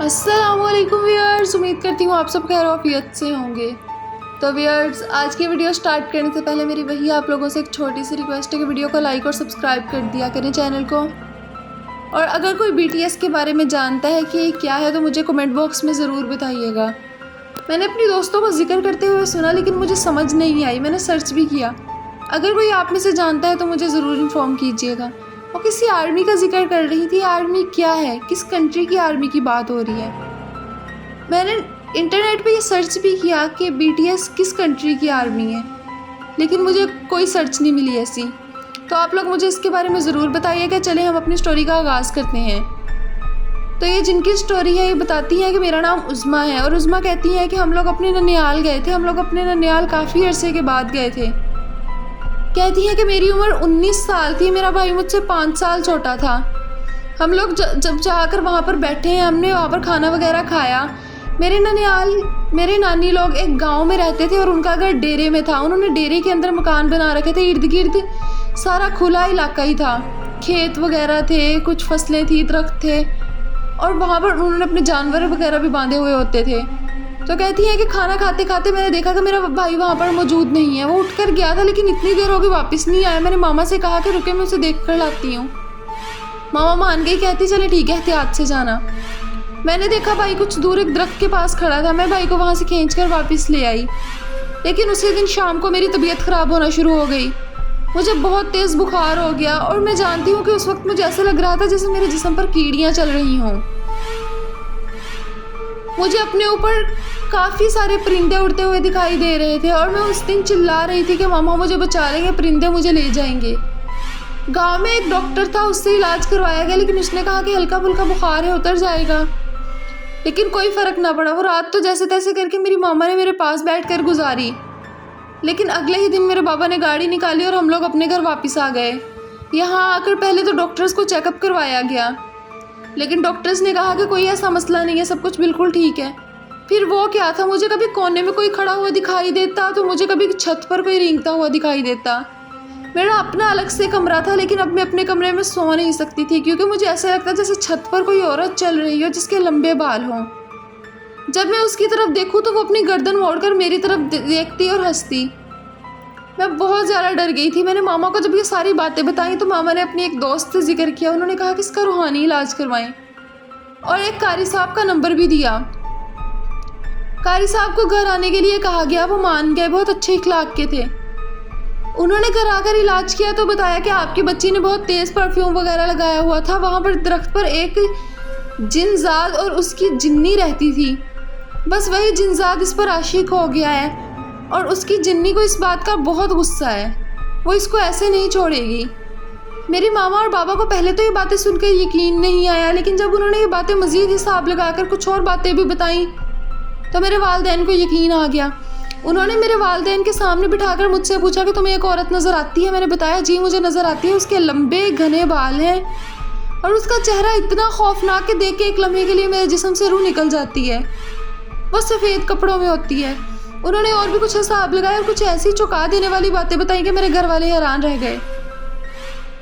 अस्सलामुअलैकुम व्यूअर्स, उम्मीद करती हूँ आप सब खैर-ओ-आफियत से होंगे। तो व्यूअर्स, आज की वीडियो स्टार्ट करने से पहले मेरी वही आप लोगों से एक छोटी सी रिक्वेस्ट है कि वीडियो को लाइक और सब्सक्राइब कर दिया करें चैनल को। और अगर कोई BTS के बारे में जानता है कि क्या है तो मुझे कमेंट बॉक्स में ज़रूर बताइएगा। मैंने अपनी दोस्तों को जिक्र करते हुए सुना लेकिन मुझे समझ नहीं आई, मैंने सर्च भी किया। अगर कोई आप में से जानता है तो मुझे ज़रूर इन्फॉर्म कीजिएगा। वो किसी आर्मी का जिक्र कर रही थी। आर्मी क्या है, किस कंट्री की आर्मी की बात हो रही है। मैंने इंटरनेट पे ये सर्च भी किया कि BTS किस कंट्री की आर्मी है, लेकिन मुझे कोई सर्च नहीं मिली ऐसी। तो आप लोग मुझे इसके बारे में ज़रूर बताइएगा। चले हम अपनी स्टोरी का आगाज़ करते हैं। तो ये जिनकी स्टोरी है ये बताती हैं कि मेरा नाम उज़्मा है और उज़्मा कहती है कि हम लोग अपने ननिहाल गए थे। हम लोग अपने ननिहाल काफ़ी अरसे के बाद गए थे। कहती है कि मेरी उम्र 19 साल थी, मेरा भाई मुझसे 5 साल छोटा था। हम लोग जब जाकर वहाँ पर बैठे हैं, हमने वहाँ पर खाना वगैरह खाया। मेरे नानी लोग एक गांव में रहते थे और उनका घर डेरे में था। उन्होंने डेरे के अंदर मकान बना रखे थे। इर्द गिर्द सारा खुला इलाका ही था, खेत वगैरह थे, कुछ फसलें थी, दरख्त थे और वहाँ पर उन्होंने अपने जानवर वगैरह भी बांधे हुए होते थे। तो कहती है कि खाना खाते खाते मैंने देखा कि मेरा भाई वहाँ पर मौजूद नहीं है। वो उठकर गया था लेकिन इतनी देर हो गई वापस नहीं आया। मैंने मामा से कहा कि रुके, मैं उसे देख कर लाती हूँ। मामा मान गई, कहती चले ठीक है, एहतियात से जाना। मैंने देखा भाई कुछ दूर एक दरख्त के पास खड़ा था। मैं भाई को वहाँ से खींच कर वापस ले आई, लेकिन उसी दिन शाम को मेरी तबीयत ख़राब होना शुरू हो गई। मुझे बहुत तेज़ बुखार हो गया और मैं जानती हूँ कि उस वक्त मुझे ऐसा लग रहा था जैसे मेरे जिस्म पर कीड़ियाँ चल रही हों। मुझे अपने ऊपर काफ़ी सारे परिंदे उड़ते हुए दिखाई दे रहे थे और मैं उस दिन चिल्ला रही थी कि मामा मुझे बचा लेंगे, परिंदे मुझे ले जाएंगे। गांव में एक डॉक्टर था, उससे इलाज करवाया गया लेकिन उसने कहा कि हल्का फुल्का बुखार है, उतर जाएगा। लेकिन कोई फ़र्क ना पड़ा। वो रात तो जैसे तैसे करके मेरी मामा ने मेरे पास बैठ कर गुजारी। लेकिन अगले ही दिन मेरे बाबा ने गाड़ी निकाली और हम लोग अपने घर वापस आ गए। यहाँ आकर पहले तो डॉक्टर्स को चेकअप करवाया गया, लेकिन डॉक्टर्स ने कहा कि कोई ऐसा मसला नहीं है, सब कुछ बिल्कुल ठीक है। फिर वो क्या था, मुझे कभी कोने में कोई खड़ा हुआ दिखाई देता तो मुझे कभी छत पर कोई रेंगता हुआ दिखाई देता। मेरा अपना अलग से कमरा था लेकिन अब मैं अपने कमरे में सो नहीं सकती थी क्योंकि मुझे ऐसा लगता जैसे छत पर कोई औरत चल रही हो जिसके लंबे बाल हों। जब मैं उसकी तरफ देखूँ तो वो अपनी गर्दन मोड़कर मेरी तरफ देखती और हंसती। मैं बहुत ज़्यादा डर गई थी। मैंने मामा को जब ये सारी बातें बताई तो मामा ने अपनी एक दोस्त से जिक्र किया। उन्होंने कहा कि इसका रूहानी इलाज करवाएं और एक कारी साहब का नंबर भी दिया। कारी साहब को घर आने के लिए कहा गया, वो मान गए, बहुत अच्छे इखलाक के थे। उन्होंने घर आकर इलाज किया तो बताया कि आपकी बच्ची ने बहुत तेज़ परफ्यूम वगैरह लगाया हुआ था। वहाँ पर दरख्त पर एक जिनजाद और उसकी जिन्नी रहती थी। बस वही जिनजाद इस पर आशिक हो गया है और उसकी जिन्नी को इस बात का बहुत गुस्सा है, वो इसको ऐसे नहीं छोड़ेगी। मेरी मामा और बाबा को पहले तो ये बातें सुनकर यकीन नहीं आया, लेकिन जब उन्होंने ये बातें मज़ीद हिसाब लगाकर कुछ और बातें भी बताईं तो मेरे वालिदैन को यकीन आ गया। उन्होंने मेरे वालिदैन के सामने बिठाकर मुझसे पूछा कि तुम्हें एक औरत नज़र आती है। मैंने बताया जी मुझे नज़र आती है। उसके लंबे घने बाल हैं और उसका चेहरा इतना खौफनाक कि देख के एक लम्हे के लिए मेरे जिस्म से रूह निकल जाती है। वो सफ़ेद कपड़ों में होती है। उन्होंने और भी कुछ हिसाब लगाया और कुछ ऐसी चौंका देने वाली बातें बताई कि मेरे घर वाले हैरान रह गए।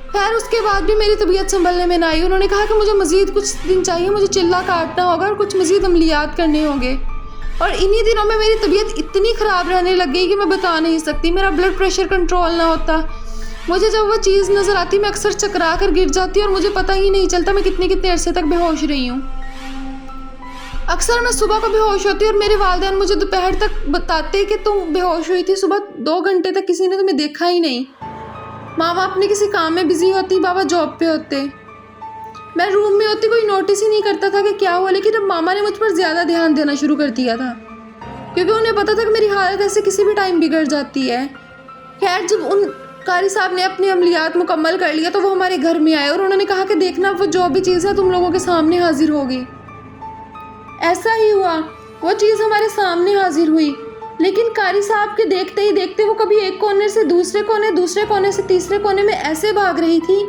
खैर उसके बाद भी मेरी तबीयत संभलने में ना आई। उन्होंने कहा कि मुझे मज़ीद कुछ दिन चाहिए, मुझे चिल्ला काटना होगा और कुछ मज़ीद अमलियात करने होंगे। और इन्हीं दिनों में मेरी तबीयत इतनी ख़राब रहने लग गई कि मैं बता नहीं सकती। मेरा ब्लड प्रेशर कंट्रोल ना होता। मुझे जब वो चीज़ नज़र आती मैं अक्सर चकरा कर गिर जाती और मुझे पता ही नहीं चलता मैं कितने अरसे तक बेहोश रही हूँ। अक्सर मैं सुबह को बेहोश होती और मेरे वालिदैन मुझे दोपहर तक बताते कि तुम बेहोश हुई थी। सुबह 2 घंटे तक किसी ने तुम्हें देखा ही नहीं। मामा अपने किसी काम में बिजी होती, बाबा जॉब पे होते। मैं रूम में होती, कोई नोटिस ही नहीं करता था कि क्या हुआ। लेकिन अब मामा ने मुझ पर ज़्यादा ध्यान देना शुरू कर दिया था क्योंकि उन्हें पता था कि मेरी हालत ऐसे किसी भी टाइम बिगड़ जाती है। खैर जब उन कारी साहब ने अपनी अमलियात मुकम्मल कर लिया तो वो हमारे घर में आए और उन्होंने कहा कि देखना वो जो भी चीज़ है तुम लोगों के सामने हाजिर होगी। ऐसा ही हुआ, वो चीज़ हमारे सामने हाजिर हुई। लेकिन कारी साहब के देखते ही देखते वो कभी एक कोने से दूसरे कोने से तीसरे कोने में ऐसे भाग रही थी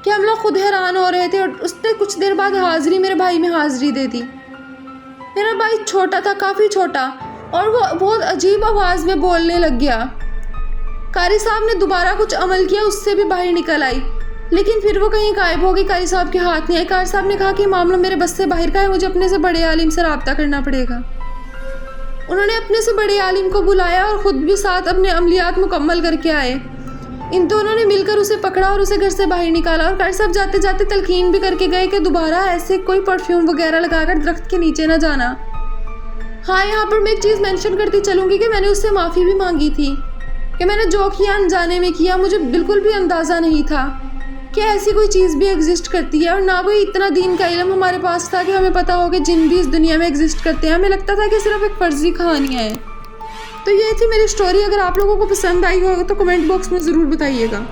कि हम लोग खुद हैरान हो रहे थे। और उसने कुछ देर बाद हाजिरी मेरे भाई में हाजिरी दे दी। मेरा भाई छोटा था, काफ़ी छोटा, और वो बहुत अजीब आवाज़ में बोलने लग गया। कारी साहब ने दोबारा कुछ अमल किया, उससे भी बाहर निकल आई। लेकिन फिर वो कहीं गायब हो गई, कारी साहब के हाथ नहीं आई। कारी साहब ने कहा कि मामला मेरे बस से बाहर का है, मुझे अपने से बड़े आलिम से रब्ता करना पड़ेगा। उन्होंने अपने से बड़े आलिम को बुलाया और ख़ुद भी साथ अपने अमलियात मुकम्मल करके आए। इन दोनों ने मिलकर उसे पकड़ा और उसे घर से बाहर निकाला। और कारी साहब जाते जाते तलकीन भी करके गए कि दोबारा ऐसे कोई परफ्यूम वगैरह लगाकर दरख्त के नीचे ना जाना। हाँ, यहाँ पर मैं एक चीज़ मेंशन करती चलूँगी कि मैंने उससे माफ़ी भी मांगी थी कि मैंने जो किया अनजाने में किया। मुझे बिल्कुल भी अंदाज़ा नहीं था कि ऐसी कोई चीज़ भी एग्जिस्ट करती है, और ना कोई इतना दीन का इल्म हमारे पास था कि हमें पता हो कि जिन भी इस दुनिया में एग्जिस्ट करते हैं। हमें लगता था कि सिर्फ एक फर्जी कहानियाँ हैं। तो ये थी मेरी स्टोरी। अगर आप लोगों को पसंद आई हो तो कमेंट बॉक्स में ज़रूर बताइएगा।